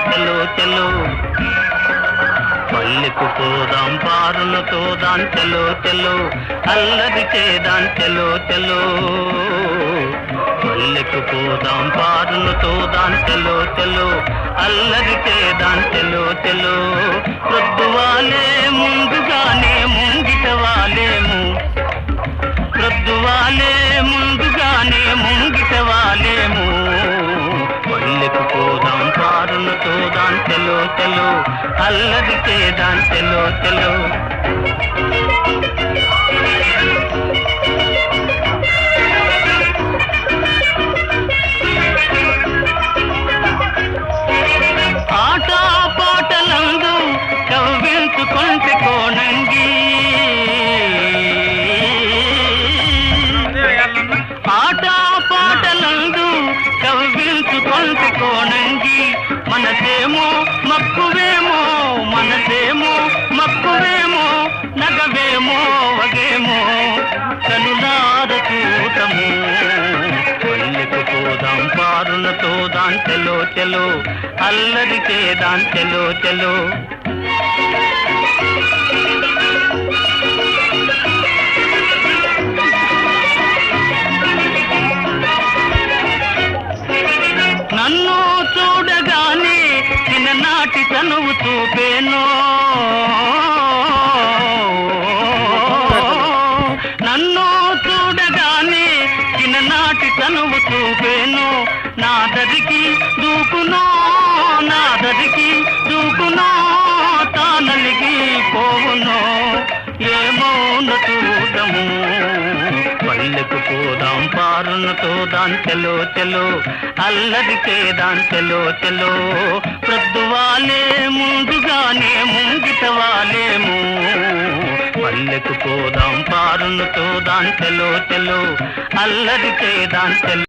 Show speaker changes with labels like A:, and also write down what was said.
A: చలో చలో పల్లెకు పోదాం పారులతో దాన్ చలో చలో అల్లరి చేదాం చలో చలో పల్లెకు పోదాం పారులతో దాన్ చలో చలో అల్లరి చేదాం చలో చలో ప్రొద్దువాలే ముందుగానే ముంగిట వాలేము ప్రొద్దువాలే ముందుగానే ముంగిట వాలేము పల్లెకు పోదాం పారులతో దాన్ చలో చలో అల్లరి చేదాం చలో చలో ఆట పాటలందు కవ్వించుకొంటే కోనంగి ఆట పాటలందు కవ్వించుకొంటే కోనంగి మనసేమో మక్కువేమో మనసేమో మక్కువేమో నగవేమో వగేమో కనులార చూడము పల్లెకు పోదాం పారులతో దాన్ చలో చలో అల్లరి చేదాం చలో చలో నన్ను చూడగానే చిన్ననాటి తనువు చూపేను నన్ను చూడగానే చిన్ననాటి తనువు చూపేను నాదరికి దూకునో నాదరికి దూకునో తానలిగి పోవునో ఏమోన చూడము పల్లెకు పోదాం పారులతో దాన్ చలో చలో అల్లరి చేదాం చలో చలో ప్రొద్దువాలే ముందుగానే ముంగిట వాలేము పల్లెకు పోదాం పారులతో దాన్ చలో చలో అల్లరి చేదాం చలో